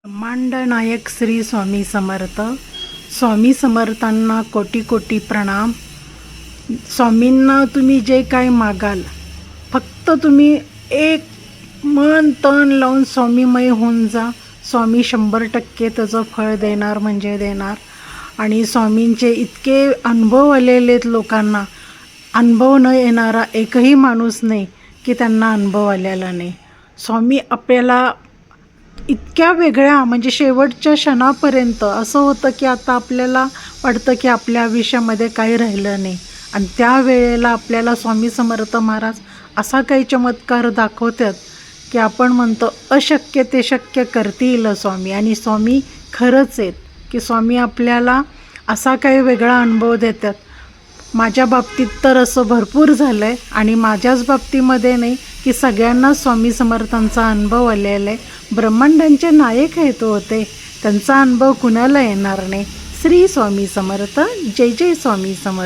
ब्रह्मांड नायक श्री स्वामी समर्थ. स्वामी समर्थांना कोटी कोटी प्रणाम. स्वामींना तुम्ही जे काय मागाल, फक्त तुम्ही एक मन तन लावून स्वामीमय होऊन जा. स्वामी 100% त्याचं फळ देणार म्हणजे देणार. आणि स्वामींचे इतके अनुभव आलेले आहेत लोकांना, अनुभव न येणारा एकही माणूस नाही की त्यांना अनुभव आलेला नाही. स्वामी आपल्याला इतक्या वेगळ्या म्हणजे शेवटच्या क्षणापर्यंत असं होतं की आता आपल्याला वाटतं की आपल्या आयुष्यामध्ये काही राहिलं नाही, आणि त्यावेळेला आपल्याला स्वामी समर्थ महाराज असा काही चमत्कार दाखवतात की आपण म्हणतो अशक्य ते शक्य करतील स्वामी. आणि स्वामी खरंच आहेत की स्वामी आपल्याला असा काही वेगळा अनुभव देतात. माझ्या बाबतीत तर असं भरपूर झालं आहे, आणि माझ्याच बाबतीमध्ये नाही की सगळ्यांना स्वामी समर्थांचा अनुभव आलेला आहे. ब्रह्मांडांचे नायक आहेत होते, त्यांचा अनुभव कुणाला येणार नाही. श्री स्वामी समर्थ. जय जय स्वामी समर्थ.